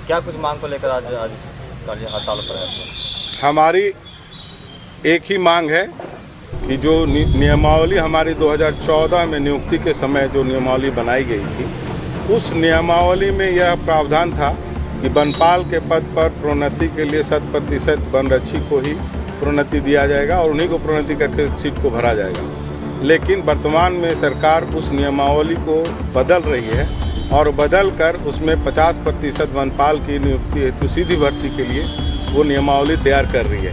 क्या कुछ मांग को लेकर आज हड़ताल पर है? हमारी एक ही मांग है कि जो नियमावली हमारी 2014 में नियुक्ति के समय जो नियमावली बनाई गई थी, उस नियमावली में यह प्रावधान था कि वनपाल के पद पर प्रोन्नति के लिए 100% वनरक्षी को ही प्रोन्नति दिया जाएगा और उन्हीं को प्रोन्नति करके सीट को भरा जाएगा। लेकिन वर्तमान में सरकार उस नियमावली को बदल रही है और बदल कर उसमें 50% वनपाल की नियुक्ति हेतु सीधी भर्ती के लिए वो नियमावली तैयार कर रही है।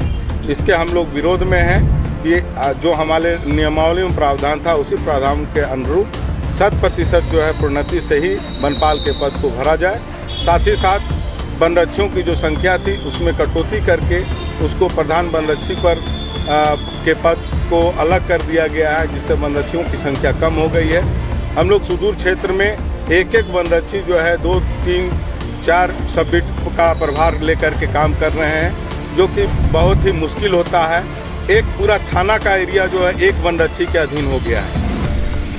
इसके हम लोग विरोध में हैं कि जो हमारे नियमावली में प्रावधान था उसी प्रावधान के अनुरूप 100% जो है प्रोन्नति से ही वनपाल के पद को भरा जाए। साथ ही साथ वनरक्षियों की जो संख्या थी उसमें कटौती करके उसको प्रधान वनरक्षी पर के पद को अलग कर दिया गया है, जिससे वनरक्षियों की संख्या कम हो गई है। हम लोग सुदूर क्षेत्र में एक वनरक्षी जो है 2, 3, 4 सबबिट का प्रभार लेकर के काम कर रहे हैं, जो कि बहुत ही मुश्किल होता है। एक पूरा थाना का एरिया जो है एक वनरक्षी के अधीन हो गया है,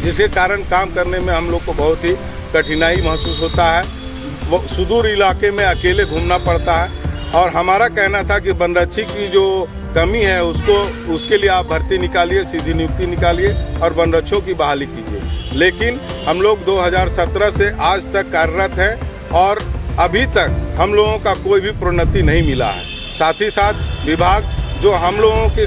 जिसके कारण काम करने में हम लोग को बहुत ही कठिनाई महसूस होता है। वो सुदूर इलाके में अकेले घूमना पड़ता है और हमारा कहना था कि वनरक्षी की जो कमी है उसके लिए आप भर्ती निकालिए, सीधी नियुक्ति निकालिए और वनरक्षियों की बहाली कीजिए। लेकिन हम लोग 2017 से आज तक कार्यरत हैं और अभी तक हम लोगों का कोई भी प्रोन्नति नहीं मिला है। साथ ही साथ विभाग जो हम लोगों के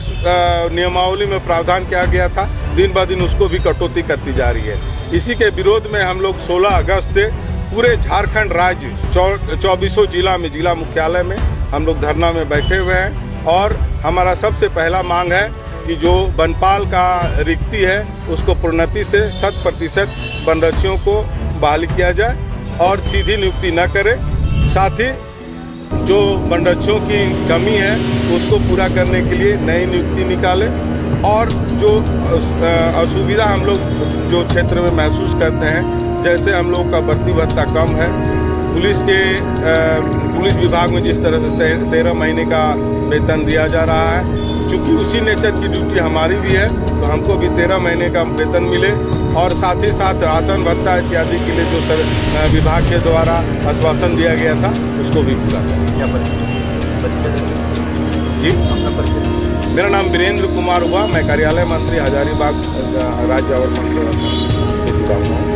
नियमावली में प्रावधान किया गया था, दिन ब दिन उसको भी कटौती करती जा रही है। इसी के विरोध में हम लोग 16 अगस्त से पूरे झारखंड राज्य 24 जिला में, जिला मुख्यालय में हम लोग धरना में बैठे हुए हैं। और हमारा सबसे पहला मांग है कि जो वनपाल का रिक्ति है उसको प्रोन्नति से 100% वनरक्षियों को बहाली किया जाए और सीधी नियुक्ति न करे। साथ ही जो वनरक्षियों की कमी है उसको पूरा करने के लिए नई नियुक्ति निकाले और जो असुविधा हम लोग जो क्षेत्र में महसूस करते हैं, जैसे हम लोग का भर्ती भत्ता कम है, पुलिस विभाग में जिस तरह से 13 महीने का वेतन दिया जा रहा है, चूँकि उसी नेचर की ड्यूटी हमारी भी है तो हमको भी 13 महीने का वेतन मिले और साथ ही साथ राशन भत्ता इत्यादि के लिए जो विभाग के द्वारा आश्वासन दिया गया था उसको भी पूरा करें। जी, मेरा नाम वीरेंद्र कुमार हुआ, मैं कार्यालय मंत्री हजारीबाग राज्य आवरण सेवा संघ से जुड़ा हुआ हूँ।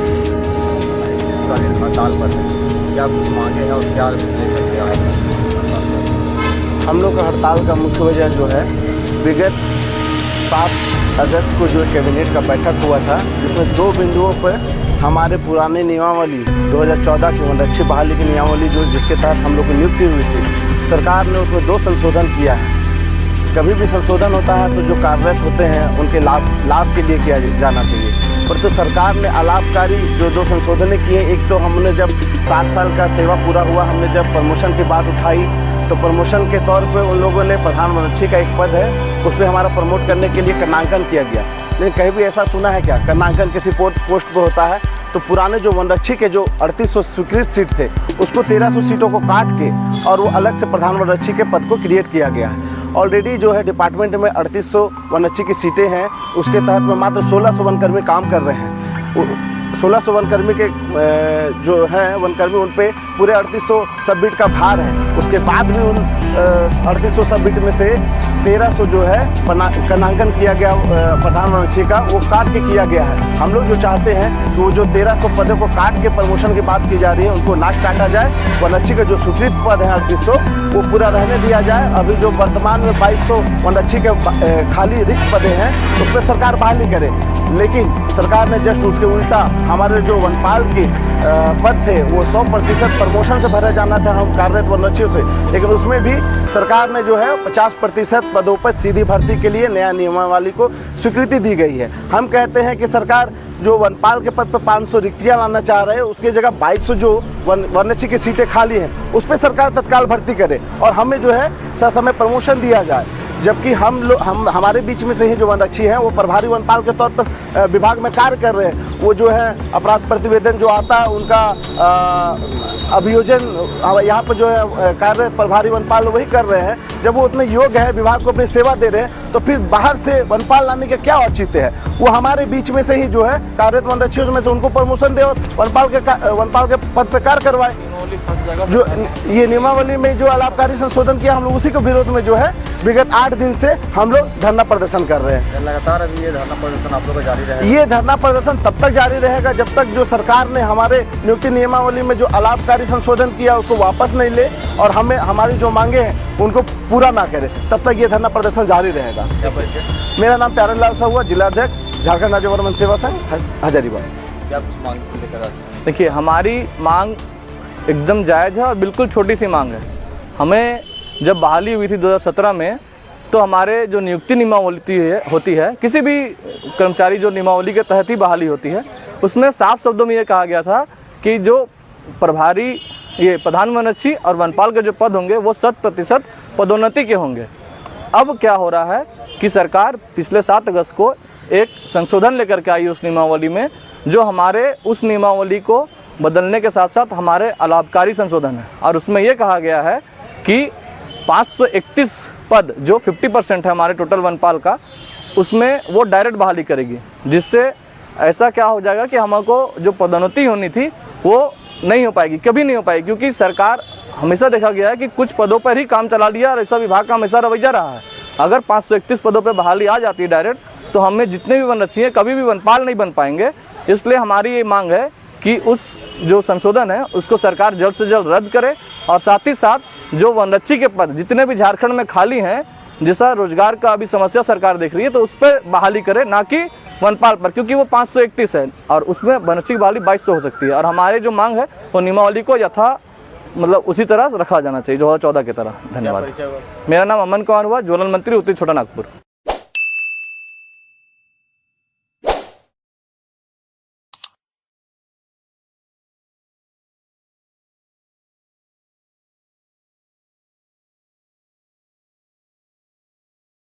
हड़ताल पर क्या कुछ मांगे हैं और क्या हम लोग का हड़ताल का मुख्य वजह जो है, विगत 7 अगस्त को जो कैबिनेट का बैठक हुआ था, जिसमें 2 बिंदुओं पर हमारे पुराने नियमावली 2014 की वनरक्षी बहाली की नियमावली जिसके तहत हम लोग की नियुक्ति हुई थी, सरकार ने उसमें 2 संशोधन किया है। कभी भी संशोधन होता है तो जो कार्यरत होते हैं उनके लाभ के लिए किया जाना चाहिए, पर तो सरकार ने अलाभकारी जो 2 संशोधन किए। एक तो हमने जब 7 साल का सेवा पूरा हुआ, हमने जब प्रमोशन की बात उठाई तो प्रमोशन के तौर पे उन लोगों ने प्रधान वनरक्षी का एक पद है उस पर हमारा प्रमोट करने के लिए कर्णांकन किया गया। लेकिन कहीं भी ऐसा सुना है क्या? कर्णांकन किसी पोस्ट पे होता है तो पुराने जो वनरक्षी के जो 3800 स्वीकृत सीट थे उसको 1300 सीटों को काट के और वो अलग से प्रधान वनरक्षी के पद को क्रिएट किया गया है। ऑलरेडी जो है डिपार्टमेंट में 3800 वनरक्षी की सीटें हैं, उसके तहत में मात्र 1600 वनकर्मी काम कर रहे हैं। 1600 वनकर्मी के जो हैं वनकर्मी, उन पे पूरे 3800 सबबिट का भार है। उसके बाद भी उन 3800 सबबिट में से 1300 जो है कर्णांकन किया गया प्रधान वनरक्षी का, वो काट के किया गया है। हम लोग जो चाहते हैं कि वो जो 1300 पदों को काट के प्रमोशन की बात की जा रही है उनको ना काटा जाए, वनरक्षी का जो स्वीकृत पद है 3800 वो पूरा रहने दिया जाए। अभी जो वर्तमान में 2200 वनरक्षी के खाली रिक्त पदे हैं उस पर सरकार बहाली करे, लेकिन सरकार ने जस्ट उसके उल्टा हमारे जो वनपाल के पद थे वो 100% प्रमोशन से भरा जाना था हम कार्यरत वनरक्षियों से, लेकिन उसमें भी सरकार ने जो है 50% पदों पर सीधी भर्ती के लिए नया नियमावली को स्वीकृति दी गई है। हम कहते हैं कि सरकार जो वनपाल के पद पर 500 रिक्तियाँ लाना चाह रहे हैं, उसकी जगह 2200 जो वनरक्षी की सीटें खाली हैं उस पर सरकार तत्काल भर्ती करे और हमें जो है ससमय प्रमोशन दिया जाए। जबकि हमारे बीच में से ही जो वनरक्षी हैं वो प्रभारी वनपाल के तौर पर विभाग में कार्य कर रहे हैं। वो जो है अपराध प्रतिवेदन जो आता है उनका अभियोजन यहाँ पर जो है कार्य प्रभारी वनपाल वही कर रहे हैं। जब वो उतने योग्य है, विभाग को अपनी सेवा दे रहे हैं, तो फिर बाहर से वनपाल लाने का क्या औचित्य है? वो हमारे बीच में से ही जो है कार्यरत वनरक्षियों में से उनको प्रमोशन दे और वनपाल के पद पर कार्य करवाए। नियमावली फंस जाएगा। जो ये नियमावली में जो अलाभकारी संशोधन किया, हम लोग उसी के विरोध में जो है विगत 8 दिन से हम लोग धरना प्रदर्शन कर रहे हैं। लगातार अभी ये धरना प्रदर्शन आप लोग का जारी रहेगा? ये धरना प्रदर्शन तब तक जारी रहेगा जब तक जो सरकार ने हमारे नियुक्ति नियमावली में जो अलाभकारी संशोधन किया उसको वापस नहीं ले और हमें हमारी जो मांगे हैं उनको पूरा ना करे, तब तक ये धरना प्रदर्शन जारी रहेगा। क्या परिचय? मेरा नाम प्यारे लाल साहुआ, जिलाध्यक्ष झारखंड राज्य वन सेवा संघ हजारीबाग। क्या कुछ मांग को लेकर आज? देखिए, हमारी मांग एकदम जायज़ है और बिल्कुल छोटी सी मांग है। हमें जब बहाली हुई थी 2017 में, तो हमारे जो नियुक्ति नियमावली होती है, किसी भी कर्मचारी जो नियमावली के तहत ही बहाली होती है, उसमें साफ शब्दों में ये कहा गया था कि जो प्रभारी ये प्रधान वनरक्षी और वनपाल के जो पद होंगे वो 100% पदोन्नति के होंगे। अब क्या हो रहा है कि सरकार पिछले 7 अगस्त को एक संशोधन लेकर के आई उस नियमावली में, जो हमारे उस नियमावली को बदलने के साथ साथ हमारे अलाभकारी संशोधन है। और उसमें ये कहा गया है कि 531 पद जो 50% है हमारे टोटल वनपाल का, उसमें वो डायरेक्ट बहाली करेगी, जिससे ऐसा क्या हो जाएगा कि हमको जो पदोन्नति होनी थी वो नहीं हो पाएगी, कभी नहीं हो पाएगी। क्योंकि सरकार हमेशा देखा गया है कि कुछ पदों पर ही काम चला लिया और ऐसा विभाग का हमेशा रवैया रहा है। अगर 531 पदों पर बहाली आ जाती है डायरेक्ट, तो हमें जितने भी वनरक्षी हैं कभी भी वनपाल नहीं बन पाएंगे। इसलिए हमारी ये मांग है कि उस जो संशोधन है उसको सरकार जल्द से जल्द रद्द करे और साथ ही साथ जो वनरक्षी के पद जितने भी झारखंड में खाली हैं, जैसा रोजगार का अभी समस्या सरकार देख रही है, तो उस पर बहाली करे, ना कि वनपाल पर, क्योंकि वो 531 है और उसमें वनरक्षी की बहाली 2200 हो सकती है। और हमारे जो मांग है वो नियमावली को यथा मतलब उसी तरह रखा जाना चाहिए 2014 की तरह। धन्यवाद। मेरा नाम अमन कुमार हुआ, जोनल मंत्री उत्तरी छोटा नागपुर।